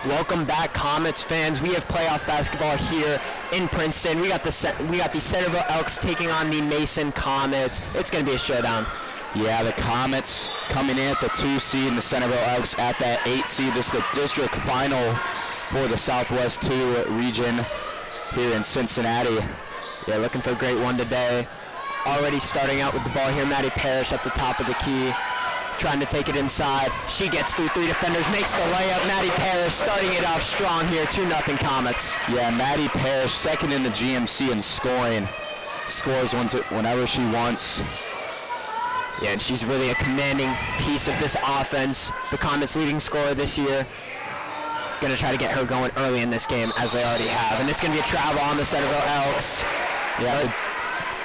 Welcome back, Comets fans. We have playoff basketball here in Princeton. We got the Centerville Elks taking on the Mason Comets. It's going to be a showdown. Yeah, the Comets coming in at the 2 seed and the Centerville Elks at that 8 seed. This is the district final for the Southwest 2 region here in Cincinnati. Yeah, looking for a great one today. Already starting out with the ball here, Maddie Parrish at the top of the key, trying to take it inside. She gets through 3 defenders, makes the layup. Maddie Parrish starting it off strong here, 2-0 Comets. Yeah, Maddie Parrish, second in the GMC in scoring. Scores whenever she wants. Yeah, and she's really a commanding piece of this offense. The Comets' leading scorer this year. Going to try to get her going early in this game, as they already have. And it's going to be a travel on the Centerville Elks. Yeah,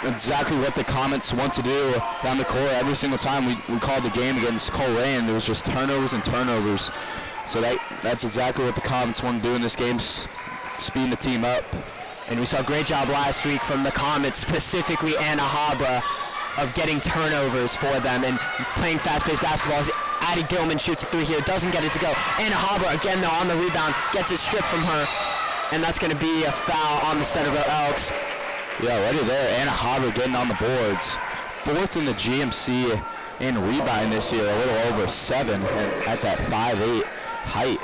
exactly what the Comets want to do down the court. Every single time we called the game against Coleraine, there was just turnovers and turnovers. So that's exactly what the Comets want to do in this game, speeding the team up. And we saw a great job last week from the Comets, specifically Anna Habra, of getting turnovers for them and playing fast-paced basketball. Addie Gilman shoots a 3 here, doesn't get it to go. Anna Habra, again though, on the rebound, gets it stripped from her, and that's going to be a foul on the Centerville Elks. Yeah, right there, Anna Habra getting on the boards. 4th in the GMC in rebounding this year, a little over 7 at that 5'8" height.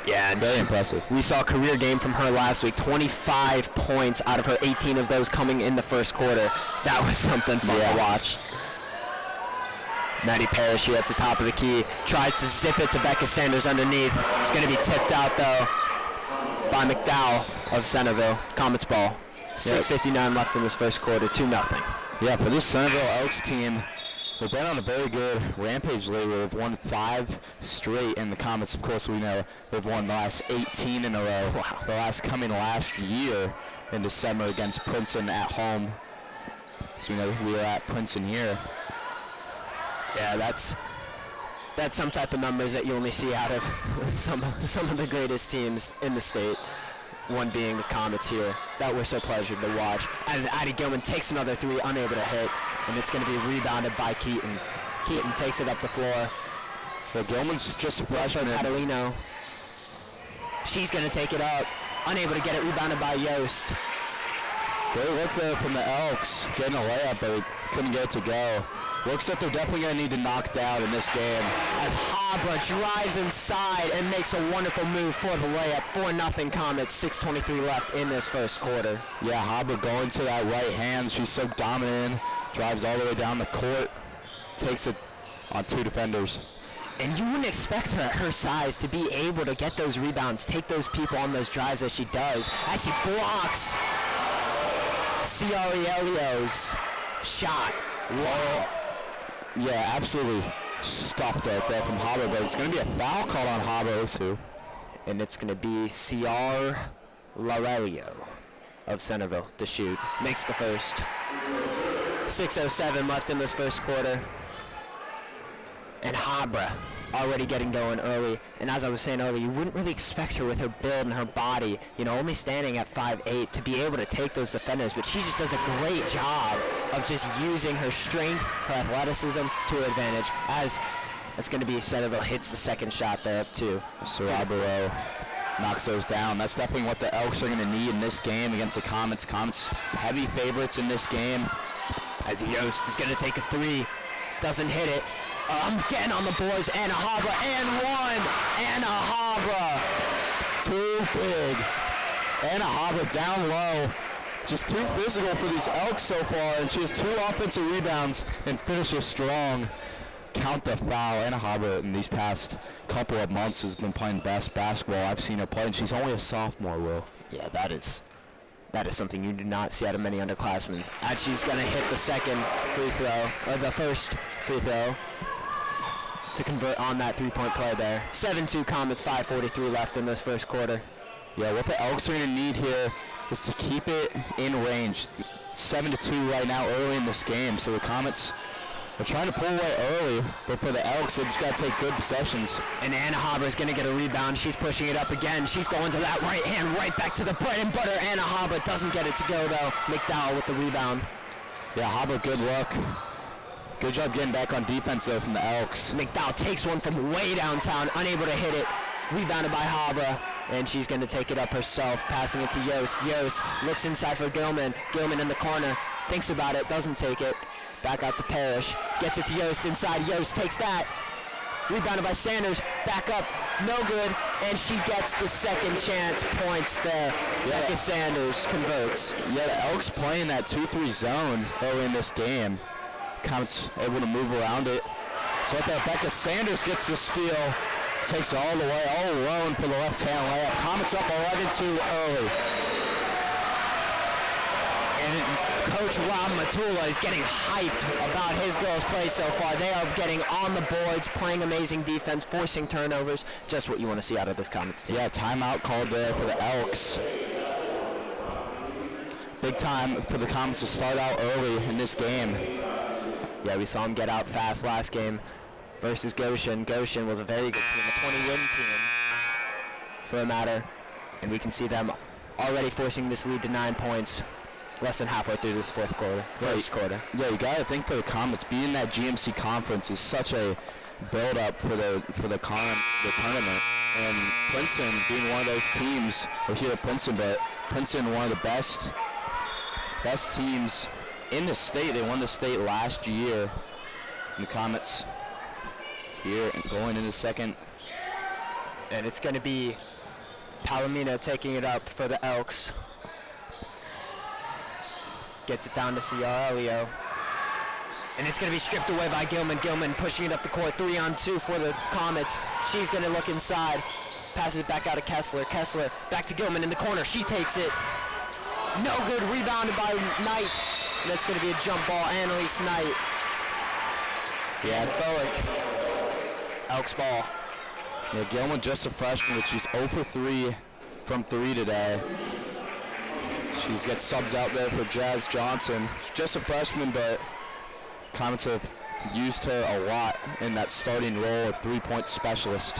Yeah, and very impressive. We saw a career game from her last week, 25 points out of her 18 of those coming in the first quarter. That was something fun to watch. Maddie Parrish here at the top of the key, tries to zip it to Becca Sanders underneath. It's going to be tipped out though by McDowell of Centerville. Comets ball. 6:59 left in this first quarter, 2-0. Yeah, for this Centerville Elks team, they've been on a very good rampage lately. They've won 5 straight, and the Comets, of course, we know they've won the last 18 in a row. Wow. The last coming last year in December against Princeton at home. So we know we were at Princeton here. Yeah, that's some type of numbers that you only see out of some of the greatest teams in the state. One being the Comets here, that we're so pleasured to watch. As Addie Gilman takes another 3, unable to hit, and it's going to be rebounded by Keaton. Keaton takes it up the floor. Well, Gilman's just a freshman. Catalino. She's going to take it up, unable to get it, rebounded by Yost. Great work there from the Elks, getting a layup, but they couldn't get it to go. Looks like they're definitely going to need to knock down in this game. As Habra drives inside and makes a wonderful move for the layup. 4-0 Comets, 6:23 left in this first quarter. Yeah, Habra going to that right hand. She's so dominant. Drives all the way down the court. Takes it on 2 defenders. And you wouldn't expect her at her size to be able to get those rebounds, take those people on those drives as she does. As she blocks Ciarielio's shot. Whoa. Yeah, absolutely stuffed out there from Habra, but it's going to be a foul called on Habra too. And it's going to be Ciar Laurelio of Centerville to shoot. Makes the first. 6:07 left in this first quarter. And Habra already getting going early. And as I was saying earlier, you wouldn't really expect her with her build and her body, you know, only standing at 5'8", to be able to take those defenders. But she just does a great job of just using her strength, her athleticism to her advantage. As it's going to be Centerville hits the second shot there of 2. Sarabaro knocks those down. That's definitely what the Elks are going to need in this game against the Comets. Comets heavy favorites in this game. As Yost is going to take a 3, doesn't hit it. Getting on the boards, Anna Habra, and 1. Anna Habra. Too big. Anna Habra down low. Just too physical for these Elks so far, and she has 2 offensive rebounds and finishes strong. Count the foul. Anna Habra in these past couple of months has been playing best basketball I've seen her play, and she's only a sophomore, Will. Yeah, that is something you do not see out of many underclassmen. And she's going to hit the second free throw, or the first free throw, to convert on that 3-point play there. 7-2 Comets, 5:43 left in this first quarter. Yeah, what the Elks are going to need here is to keep it in range. 7-2 right now early in this game, so the Comets are trying to pull away early, but for the Elks, they just got to take good possessions. And Anna Habra is going to get a rebound. She's pushing it up again. She's going to that right hand, right back to the bread and butter. Anna Habra doesn't get it to go, though. McDowell with the rebound. Yeah, Habra, good look. Good job getting back on defense, though, from the Elks. McDowell takes one from way downtown, unable to hit it. Rebounded by Habra, and she's going to take it up herself, passing it to Yost. Yost looks inside for Gilman. Gilman in the corner, thinks about it, doesn't take it. Back out to Parrish, gets it to Yost inside. Yost takes that. Rebounded by Sanders, back up, no good, and she gets the second chance points there. Becca Sanders converts. Yeah, the Elks playing that 2-3 zone early in this game. Comets able to move around it. So right there, Becca Sanders gets the steal, takes it all the way, all alone for the left-hand layup. Comets up 11-2 early. And Coach Ram Matula is getting hyped about his girls' play so far. They are getting on the boards, playing amazing defense, forcing turnovers. Just what you want to see out of this Comets team. Yeah, timeout called there for the Elks. Big time for the Comets to start out early in this game. Yeah, we saw them get out fast last game versus Goshen. Goshen was a very good team, a 20-win team for a matter. And we can see them already forcing this lead to 9 points. Less than halfway through this first quarter. Yeah, you gotta think for the Comets, being that GMC conference is such a build-up for the tournament. And Princeton being one of those teams, we're here at Princeton, but Princeton one of the best teams in the state. They won the state last year. And the Comets here and going in the second. And it's going to be Palomino taking it up for the Elks. Gets it down to Ciara Leo. And it's going to be stripped away by Gilman. Gilman pushing it up the court, 3-on-2 for the Comets. She's going to look inside. Passes it back out to Kessler. Kessler back to Gilman in the corner. She takes it. No good. Rebounded by Knight. And that's going to be a jump ball. Annalise Knight. Yeah, Bowick. Elks ball. Yeah, Gilman just a freshman, but she's 0 for 3 from 3 today. She's got subs out there for Jazz Johnson. She's just a freshman, but Comets have used her a lot in that starting role of three-point specialist.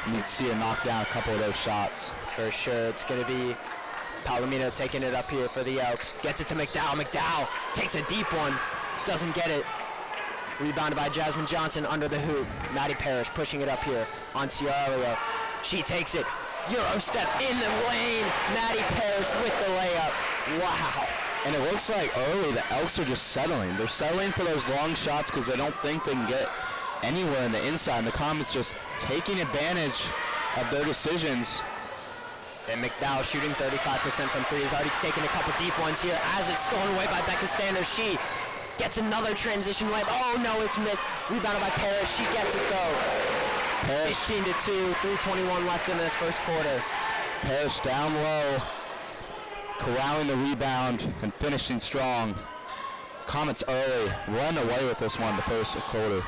You need to see her knock down a couple of those shots. For sure. It's going to be Palomino taking it up here for the Elks. Gets it to McDowell. McDowell takes a deep one. Doesn't get it. Rebounded by Jasmine Johnson under the hoop. Maddie Parrish pushing it up here on Ciara Leo. She takes it. Euro step in the lane. Maddie Parrish with the layup. Wow. And it looks like early the Elks are just settling. They're settling for those long shots because they don't think they can get anywhere in the inside. And the Comets just taking advantage of their decisions. And McDowell shooting 35% from three. Has already taken a couple deep ones here as it's stolen away by Becca Sanders. She gets another transition layup. Oh no, it's missed. Rebounded by Parrish. She gets it though. 18-2, 3:21 left in this first quarter. Parrish down low, corralling the rebound and finishing strong. Comets early, run away with this one the first quarter.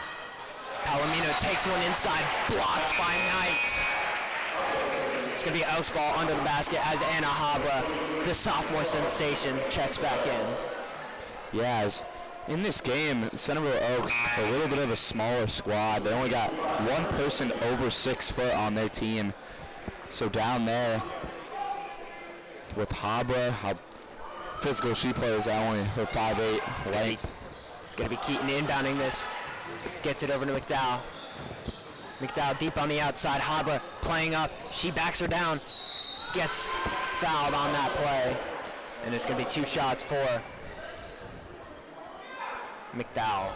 Palomino takes one inside, blocked by Knight. It's going to be Elks ball under the basket as Anna Habra, the sophomore sensation, checks back in. Yeah, in this game, Centerville Oaks, a little bit of a smaller squad. They only got one person over 6 foot on their team. So down there with Habra, how physical she plays at only her 5'8" length. It's going to be Keaton inbounding this. Gets it over to McDowell. McDowell deep on the outside. Habra playing up. She backs her down. Gets fouled on that play. And it's going to be 2 shots for McDowell.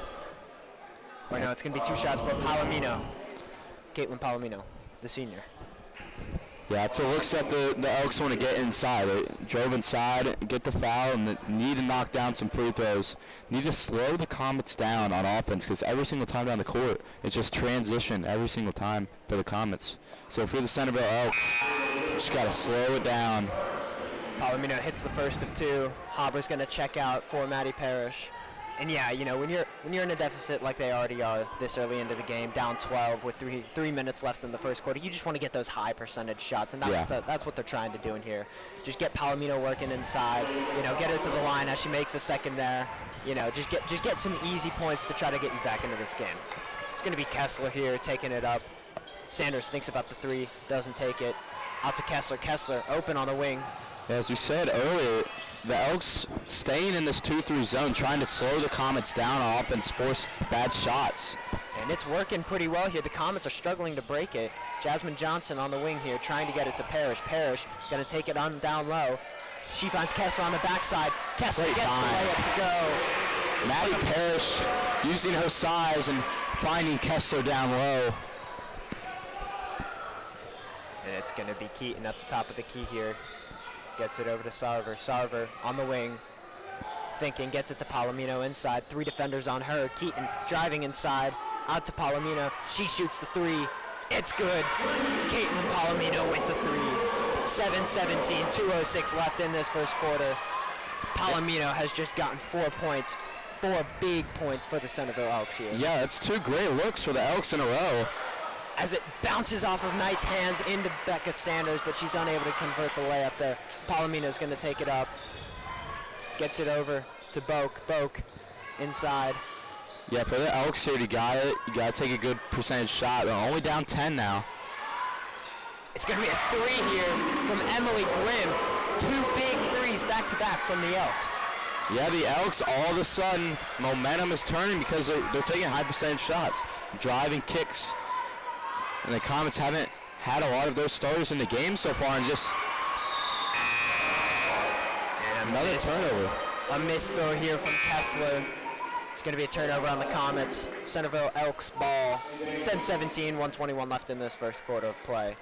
Or no, it's going to be 2 shots for Palomino. Caitlin Palomino, the senior. Yeah, so it looks like the Elks want to get inside. They drove inside, get the foul, and need to knock down some free throws. Need to slow the Comets down on offense because every single time down the court, it's just transition every single time for the Comets. So for the Centerville Elks, just got to slow it down. Palomino hits the first of 2. Habra's going to check out for Maddie Parrish. And yeah, you know, when you're in a deficit like they already are this early into the game, down 12 with three minutes left in the first quarter, you just want to get those high percentage shots, and that's what they're trying to do in here. Just get Palomino working inside, you know, get her to the line as she makes a second there. You know, just get some easy points to try to get you back into this game. It's going to be Kessler here taking it up. Sanders thinks about the 3, doesn't take it. Out to Kessler. Kessler open on the wing. As we said earlier, the Elks staying in this 2-3 zone, trying to slow the Comets down on offense, force bad shots. And it's working pretty well here. The Comets are struggling to break it. Jasmine Johnson on the wing here, trying to get it to Parrish. Parrish going to take it on down low. She finds Kessler on the backside. Kessler gets the layup to go. Maddie Parrish using her size and finding Kessler down low. And it's going to be Keaton at the top of the key here. Gets it over to Sarver. Sarver on the wing. Thinking, gets it to Palomino inside. 3 defenders on her. Keaton driving inside. Out to Palomino. She shoots the 3. It's good. Keaton and Palomino with the 3. 7-17, 2:06 left in this first quarter. Palomino has just gotten 4 points. 4 big points for the Centerville Elks here. Yeah, that's 2 great looks for the Elks in a row. As it bounces off of Knight's hands into Becca Sanders, but she's unable to convert the layup there. Palomino's going to take it up. Gets it over to Boak. Boak inside. Yeah, for the Elks here, you gotta take a good percentage shot. They're only down 10 now. It's going to be a 3 here from Emily Grimm. 2 big threes back-to-back from the Elks. Yeah, the Elks, all of a sudden, momentum is turning because they're taking high percentage shots. Driving kicks. And the Comets haven't had a lot of those starters in the game so far, and just another turnover. A missed throw here from Kessler. It's going to be a turnover on the Comets. Centerville Elks ball. 10-17, 1:21 left in this first quarter of play.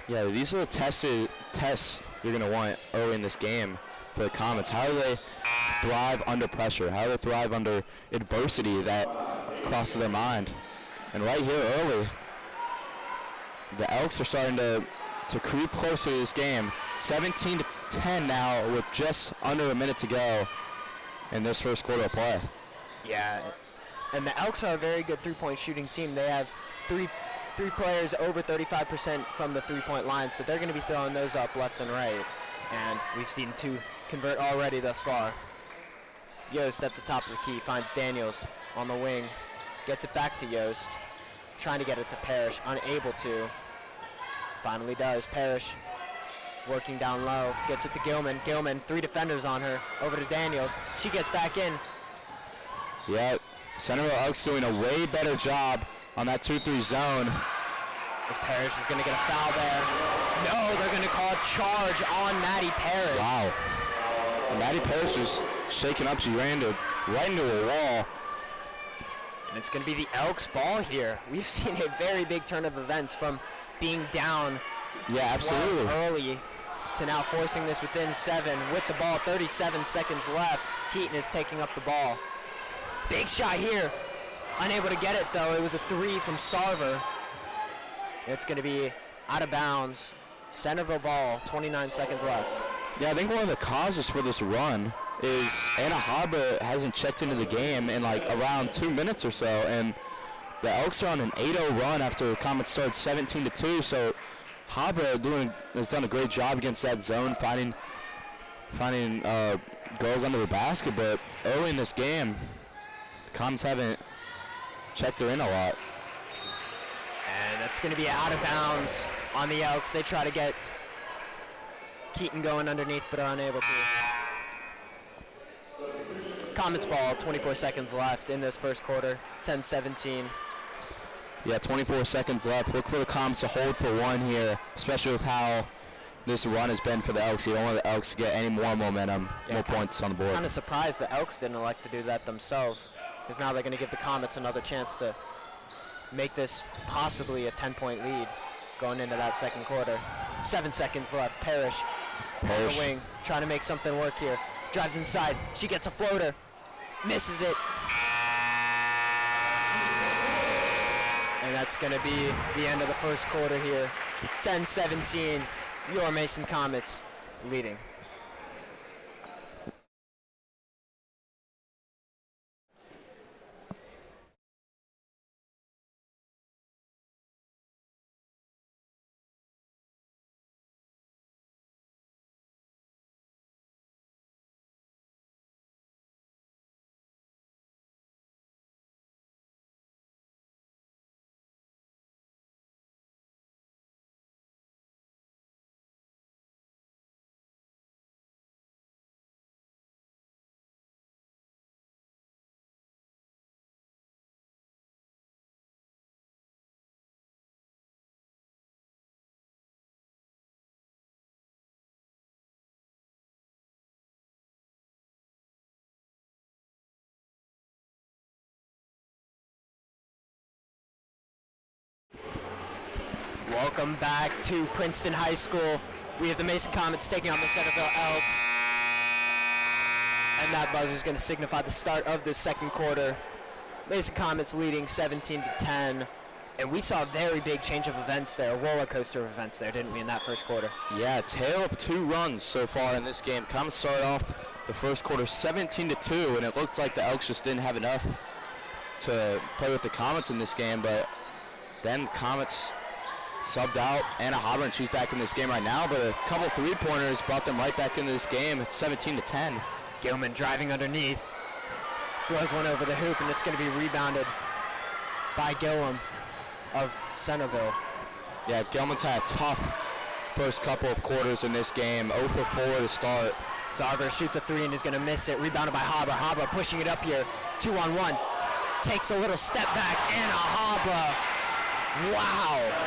Yeah, these are the tests you're going to want early in this game for the Comets. How do they thrive under pressure? How do they thrive under adversity that crosses their mind? And right here early, the Elks are starting to creep closer to this game. 17-10 now with just under a minute to go in this first quarter of play. Yeah, and the Elks are a very good three-point shooting team. They have three players over 35% from the three-point line, so they're going to be throwing those up left and right. And we've seen 2 convert already thus far. Yost at the top of the key finds Daniels on the wing. Gets it back to Yost. Trying to get it to Parrish, unable to. Finally does. Parrish working down low. Gets it to Gilman. Gilman, 3 defenders on her. Over to Daniels. She gets back in. Yeah, Centerville Elks doing a way better job on that 2-3 zone. As Parrish is going to get a foul there. No, they're going to call a charge on Maddie Parrish. Wow. And Maddie Parrish is shaking up. She ran right into a wall. And it's going to be the Elks ball here. We've seen a very big turn of events from being down early to now forcing this within 7 with the ball. 37 seconds left. Keaton is taking up the ball. Big shot here. Unable to get it, though. It was a 3 from Sarver. It's going to be out of bounds. Centerville ball, 29 seconds left. Yeah, I think one of the causes for this run is Anna Habra hasn't checked into the game in like around 2 minutes or so, and the Elks are on an 8-0 run after Comets started 17-2. So Habra has done a great job against that zone, finding girls under the basket. But early in this game, the Comets haven't checked her in a lot. And that's going to be out of bounds on the Elks. They try to get Keaton going underneath, but are unable to. Comets ball, 24 seconds left in this first quarter, 10-17. Yeah, 24 seconds left. Look for the Comets to hold for 1 here, especially with how this run has been for the Elks. You don't want the Elks to get any more momentum, more points on the board. Kind of surprised the Elks didn't elect to do that themselves, because now they're going to give the Comets another chance to make this possibly a 10-point lead going into that second quarter. 7 seconds left. Parrish on the wing, trying to make something work here. Drives inside. She gets a floater. Misses it. And that's going to be the end of the first quarter here. 10-17. Your Mason Comets leading. Welcome back to Princeton High School. We have the Mason Comets taking on the Centerville Elks. And that buzzer is going to signify the start of the second quarter. Mason Comets leading 17-10. And we saw a very big change of events there, a roller coaster of events there, didn't we, in that first quarter? Yeah, tale of two runs so far in this game. Comets started off the first quarter 17-2, and it looked like the Elks just didn't have enough to play with the Comets in this game, but then Comets subbed out Anna Hobber, and she's back in this game right now, but a couple three-pointers brought them right back into this game. It's 17-10. Gilman driving underneath, throws one over the hoop, and it's going to be rebounded by Gilman of Centerville. Yeah, Gilman's had a tough first couple of quarters in this game. 0 for 4 to start. Sarver shoots a three and is going to miss it. Rebounded by Hobber. Hobber pushing it up here. 2-on-1. Takes a little step back. Anna Hobber. Wow.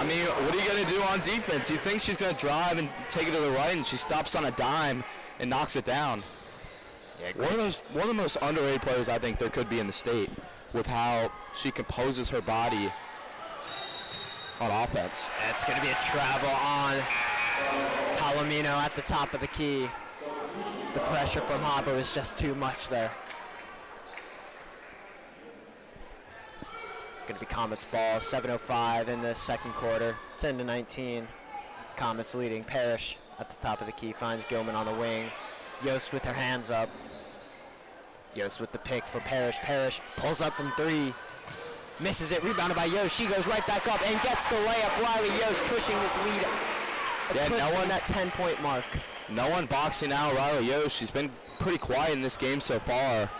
I mean, what are you going to do on defense? You think she's going to drive and take it to the right, and she stops on a dime and knocks it down. Yeah, one of the most underrated players I think there could be in the state, with how she composes her body on offense. It's going to be a travel on Palomino at the top of the key. The pressure from Hobber was just too much there. It's going to be Comets ball. 7:05 in the second quarter. 10-19. Comets leading. Parrish at the top of the key finds Gilman on the wing. Yost with her hands up. Yost with the pick for Parrish. Parrish pulls up from three. Misses it. Rebounded by Yost. She goes right back up and gets the layup. Riley Yost pushing this lead. Yeah, no one that 10-point mark. No one boxing out Riley Yost. She's been pretty quiet in this game so far.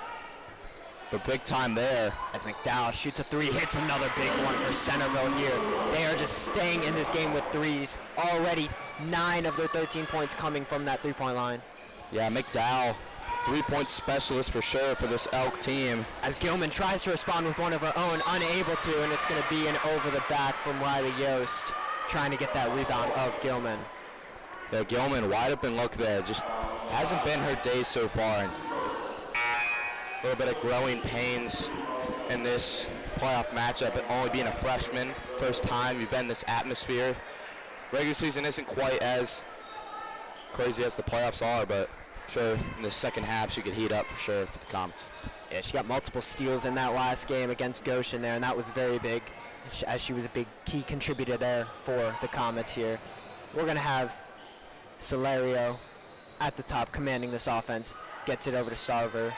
But big time there. As McDowell shoots a three, hits another big one for Centerville here. They are just staying in this game with threes. Already 9 of their 13 points coming from that three-point line. Yeah, McDowell, three-point specialist for sure for this Elk team. As Gilman tries to respond with one of her own, unable to, and it's going to be an over the back from Riley Yost, trying to get that rebound of Gilman. Yeah, Gilman, wide open look there. Just hasn't been her day so far. And a little bit of growing pains in this playoff matchup, only being a freshman. First time you've been in this atmosphere. Regular season isn't quite as crazy as the playoffs are, but sure in the second half she could heat up for sure for the Comets. Yeah, she got multiple steals in that last game against Goshen there, and that was very big, as she was a big key contributor there for the Comets here. We're going to have Solario at the top commanding this offense. Gets it over to Sarver.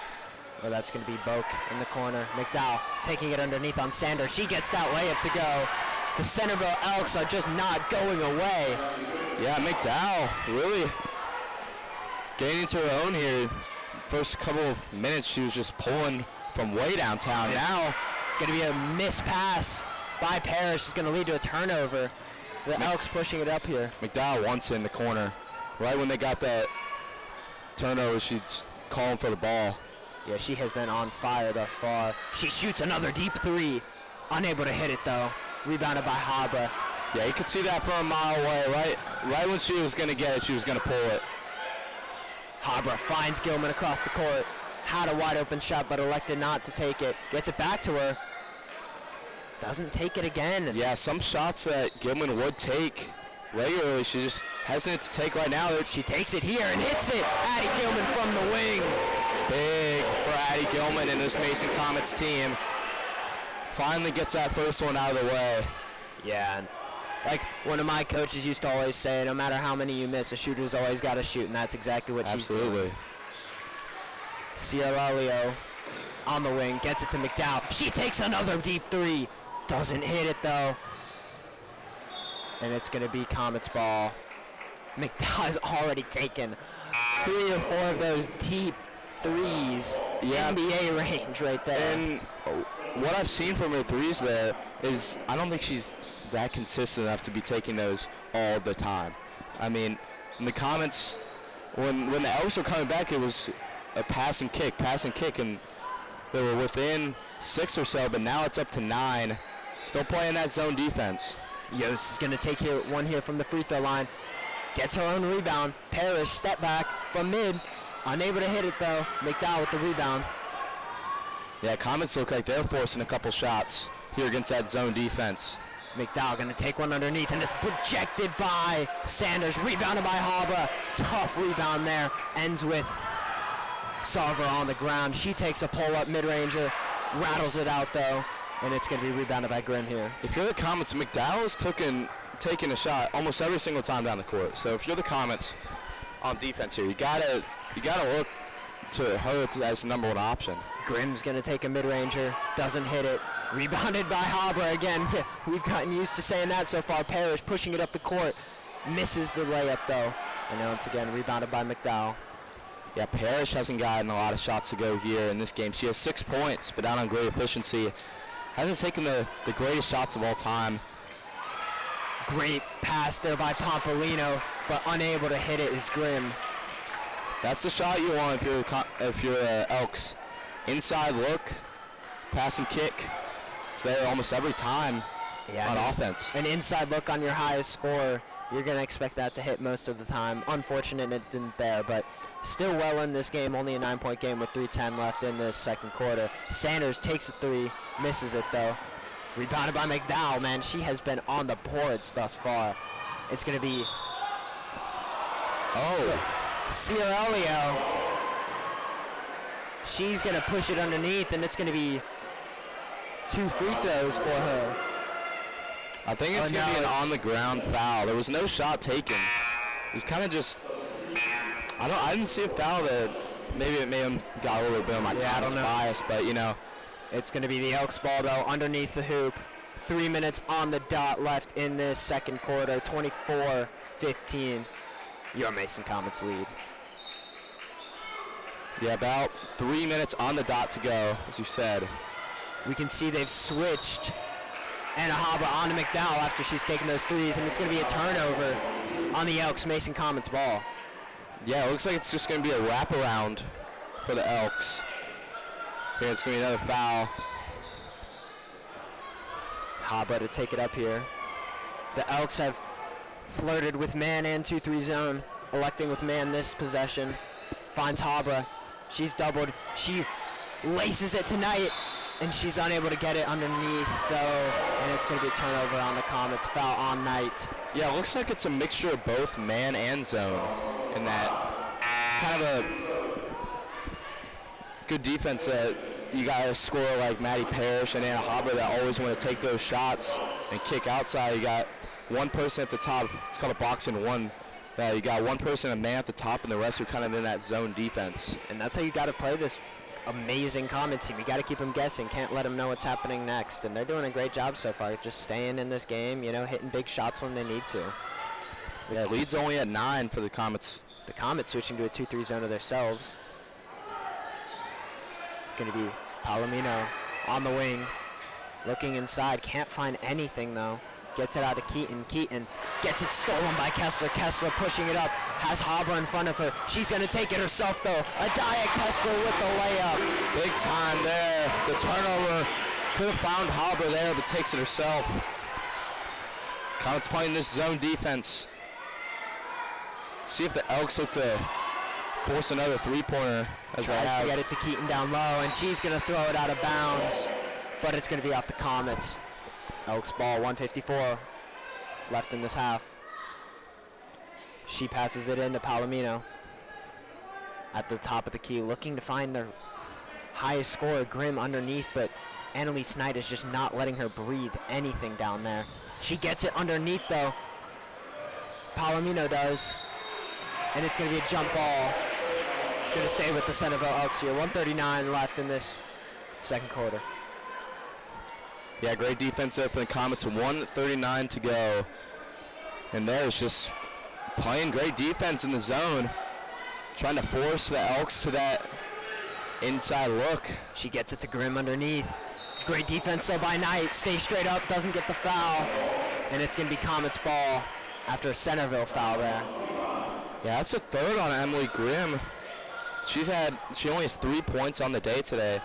Well, that's going to be Boak in the corner. McDowell taking it underneath on Sanders. She gets that layup to go. The Centerville Elks are just not going away. Yeah, McDowell really getting into her own here. First couple of minutes, she was just pulling from way downtown. Now, going to be a missed pass by Parrish. It's going to lead to a turnover. The Elks pushing it up here. McDowell wants it in the corner. Right when they got that turnover, she's calling for the ball. Yeah, she has been on fire thus far. She shoots another deep three. Unable to hit it, though. Rebounded by Haba. Yeah, you could see that from a mile away. Right when she was going to get it, she was going to pull it. Haba finds Gilman across the court. Had a wide open shot, but elected not to take it. Gets it back to her. Doesn't take it again. Yeah, some shots that Gilman would take regularly, she just hesitant to take right now. She takes it here and hits it. Addie Gilman from the wing. Big for Addie Gilman and this Mason Comets team. Finally gets that first one out of the way. Yeah, and like one of my coaches used to always say, no matter how many you miss, a shooter's always got to shoot, and that's exactly what she's doing. Absolutely. Sierra Leo on the wing, gets it to McDowell. She takes another deep three. Doesn't hit it, though. And it's going to be Comets ball. McDowell has already taken 3 or 4 of those deep threes. Yeah. NBA range right there. And what I've seen from her threes there is I don't think she's that consistent enough to be taking those all the time. I mean, in the Comets, when the Elks were coming back, it was a pass and kick, and they were within 6 or so, but now it's up to 9. Still playing that zone defense. Yost is going to take one here from the free throw line. Gets her own rebound. Parrish, step back from mid. Unable to hit it, though. McDowell with the rebound. Yeah, Comets look like they're forcing a couple shots here against that zone defense. McDowell gonna take one underneath, and it's projected by Sanders, rebounded by Habra. Tough rebound there, ends with Sarver on the ground. She takes a pull-up mid-ranger, rattles it out though, and it's gonna be rebounded by Grimm here. If you're the Comets, McDowell's taking a shot almost every single time down the court. So if you're the Comets on defense here, you gotta look to her as the number one option. Grimm's gonna take a mid-ranger, doesn't hit it. Rebounded by Habra again. We've gotten used to saying that so far. Parrish pushing it up the court. Misses the layup though. And now once again rebounded by McDowell. Yeah, Parrish hasn't gotten a lot of shots to go here in this game. She has 6 points, but not on great efficiency. Hasn't taken the greatest shots of all time. Great pass there by Pompolino, but unable to hit it is Grimm. That's the shot you want if you're Elks. Inside look, pass and kick. It's there almost every time on offense. An inside look on your highest scorer, you're going to expect that to hit most of the time. Unfortunate it didn't there, but still well in this game. Only a 9-point game with 3:10 left in this second quarter. Sanders takes a three, misses it though. Rebounded by McDowell, man. She has been on the boards thus far. It's going to be Ciarelio. She's going to push it underneath, and it's going to be 2 free throws for her. I think it's going to be an on-the-ground foul. There was no shot taken. It was kind of just, I didn't see a foul there. Maybe it may have got a little bit of my bias, but you know. It's going to be the Elks ball, though, underneath the hoop. 3 minutes on the dot left in this second quarter. 24-15. Your Mason Comets lead. Yeah, about 3 minutes on the dot to go, as you said. We can see they've switched Anna Habra onto McDowell after she's taken those threes, and it's going to be a turnover on the Elks Mason Comets ball. Yeah, it looks like it's just going to be a wraparound for the Elks. Here it's going to be another foul. Habra to take it up here. The Elks have flirted with man and 2-3 zone, electing with man this possession. Finds Habra. She's doubled. She laces it tonight, and she's unable to get it underneath, though, and it's going to be a turnover on the Comets. Foul on night. Yeah, it looks like it's a mixture of both man and zone in that. It's kind of a good defense that you got a scorer like Maddie Parrish and Anna Habra that always want to take those shots and kick outside. You got one person at the top. It's called a box and one. You got one person, a man at the top, and the rest are kind of in that zone defense. And that's how you got to play this amazing Comets team. You got to keep them guessing. Can't let them know what's happening next. And they're doing a great job so far, just staying in this game, you know, hitting big shots when they need to. Yeah, lead's only at 9 for the Comets. The Comets switching to a 2-3 zone of themselves. It's going to be Palomino on the wing, looking inside. Can't find anything, though. Gets it out to Keaton. Keaton gets it stolen by Kessler. Kessler pushing it up. Has Habra in front of her. She's going to take it herself, though. Adaya Kessler with the layup. Big time there. The turnover. Could have found Habra there, but takes it herself. Comets playing this zone defense. See if the Elks look to force another three-pointer as they have. Tries to get it to Keaton down low, and she's going to throw it out of bounds, but it's going to be off the Comets. Elks ball, 1:54 left in this half. She passes it into Palomino at the top of the key, looking to find their highest scorer, Grimm, underneath, but Annalise Knight is just not letting her breathe anything down there. She gets it underneath, though. Palomino does, and it's going to be a jump ball. It's going to stay with the Centerville Elks here. 1:39 left in this second quarter. Yeah, great defense there for the Comets. 1:39 to go. And there's just playing great defense in the zone. Trying to force the Elks to that inside look. She gets it to Grimm underneath. Great defense though by Knight. Stays straight up, doesn't get the foul. And it's going to be Comets ball after a Centerville foul there. Yeah, that's a third on Emily Grimm. She only has 3 points on the day today.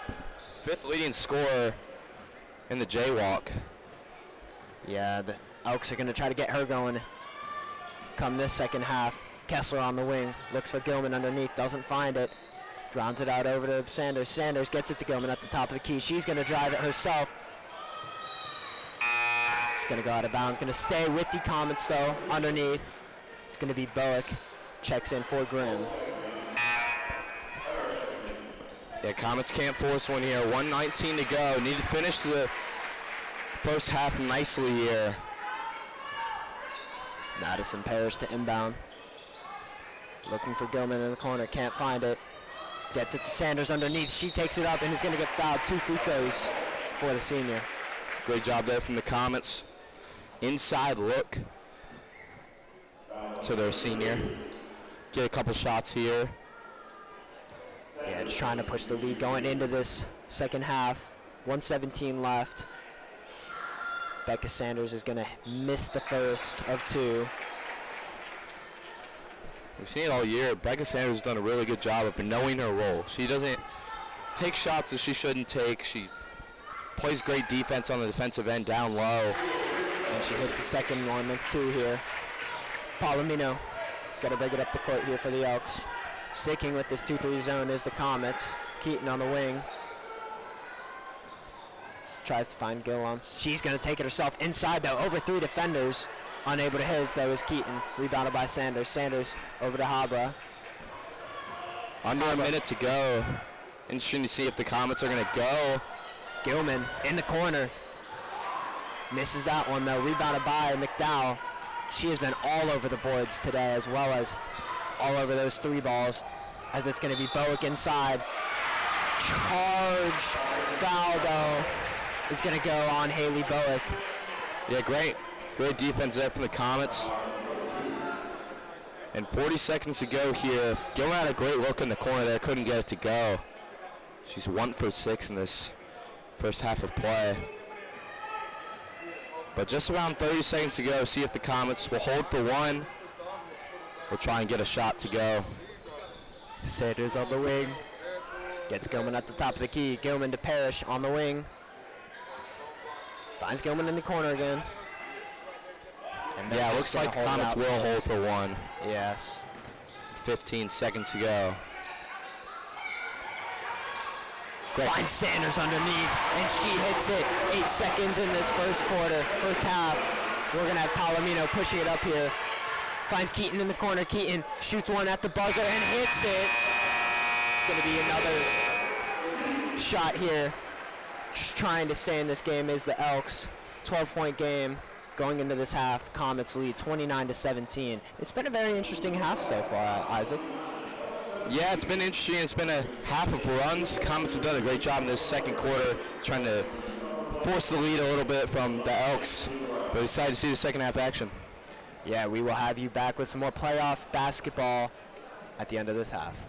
5th leading scorer in the jaywalk. Yeah, the Elks are going to try to get her going come this second half. Kessler on the wing, looks for Gilman underneath, doesn't find it. Grounds it out over to Sanders. Sanders gets it to Gilman at the top of the key. She's going to drive it herself. It's going to go out of bounds. Going to stay with the Comets, though, underneath. It's going to be Bowick. Checks in for Grimm. Yeah, Comets can't force one here. 1:19 to go. Need to finish the first half nicely here. Madison Parrish to inbound. Looking for Gilman in the corner. Can't find it. Gets it to Sanders underneath. She takes it up and is going to get fouled. 2 free throws for the senior. Great job there from the Comets. Inside look to their senior. Get a couple shots here. Yeah, just trying to push the lead going into this second half. 1:17 left. Becca Sanders is going to miss the first of 2. We've seen it all year. Becca Sanders has done a really good job of knowing her role. She doesn't take shots that she shouldn't take. She plays great defense on the defensive end down low. And she hits the second one of 2 here. Palomino got to bring it up the court here for the Elks. Sticking with this 2-3 zone is the Comets. Keaton on the wing. Tries to find Gillum. She's going to take it herself inside, though. Over 3 defenders. Unable to hit, though, is Keaton. Rebounded by Sanders. Sanders over to Habra. Under a minute to go. Interesting to see if the Comets are going to go. Gilman in the corner. Misses that one, though. Rebounded by McDowell. She has been all over the boards today, as well as all over those 3 balls, as it's going to be Bowick inside. Charge foul, though, is going to go on Haley Bowick. Yeah, great defense there from the Comets. And 40 seconds to go here. Gilman had a great look in the corner there, couldn't get it to go. She's 1 for 6 in this first half of play. But just around 30 seconds to go, see if the Comets will hold for 1. We'll try and get a shot to go. Sanders on the wing. Gets Gilman at the top of the key. Gilman to Parrish on the wing. Finds Gilman in the corner again. And Yeah, looks like the Comets will hold for 1. Yes. 15 seconds to go. Great. Finds Sanders underneath, and she hits it. 8 seconds in this first quarter, first half. We're going to have Palomino pushing it up here. Finds Keaton in the corner. Keaton shoots one at the buzzer and hits it. It's going to be another shot here. Just trying to stay in this game is the Elks. 12-point game going into this half. Comets lead 29-17. It's been a very interesting half so far, Isaac. Yeah, it's been interesting. It's been a half of runs. Comets have done a great job in this second quarter, trying to force the lead a little bit from the Elks. But excited to see the second half action. Yeah, we will have you back with some more playoff basketball at the end of this half.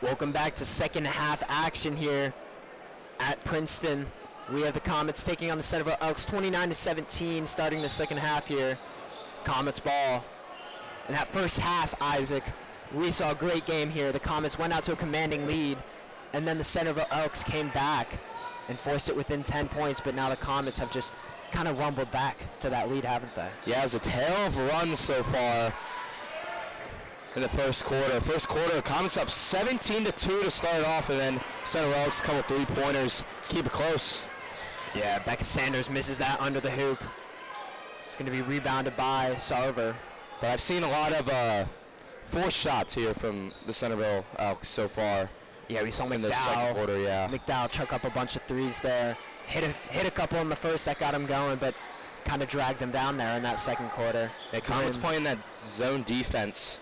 Welcome back to second half action here at Princeton. We have the Comets taking on the Centerville Elks 29-17 starting the second half here. Comets ball. In that first half, Isaac, we saw a great game here. The Comets went out to a commanding lead, and then the Centerville Elks came back and forced it within 10 points, but now the Comets have just kind of rumbled back to that lead, haven't they? Yeah, it's a tale of runs so far in the first quarter. First quarter, Comets up 17-2 to start off, and then Centerville Elks come with 3-pointers, keep it close. Yeah, Becca Sanders misses that under the hoop. It's going to be rebounded by Sarver. But I've seen a lot of forced shots here from the Centerville Elks so far. Yeah, we saw in the second McDowell. quarter, yeah. McDowell chuck up a bunch of threes there. Hit a couple in the first that got him going, but kind of dragged him down there in that second quarter. Yeah, Comets playing that zone defense.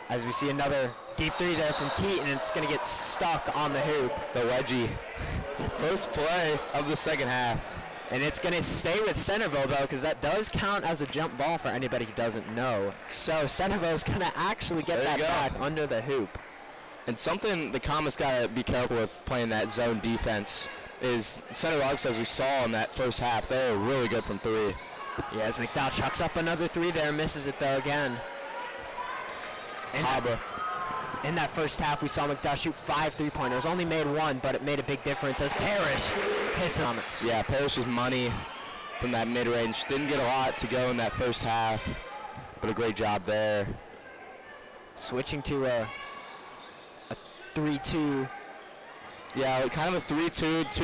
As we see another deep three there from Keaton, and it's going to get stuck on the hoop. The wedgie. First play of the second half. And it's going to stay with Centerville, though, because that does count as a jump ball for anybody who doesn't know. So Centerville's going to actually get that back under the hoop. And something the Comets got to be careful with playing that zone defense is Centerville Elks, as we saw in that first half, they're really good from three. Yeah, as McDowell chucks up another three there, misses it, though, again. And in that first half, we saw McDowell shoot 5 3-pointers. Only made one, but it made a big difference as Parrish hits Comets. Yeah, Parrish's money from that mid-range. Didn't get a lot to go in that first half, but a great job there. Switching to a 3-2. Yeah, kind of a 3-2, two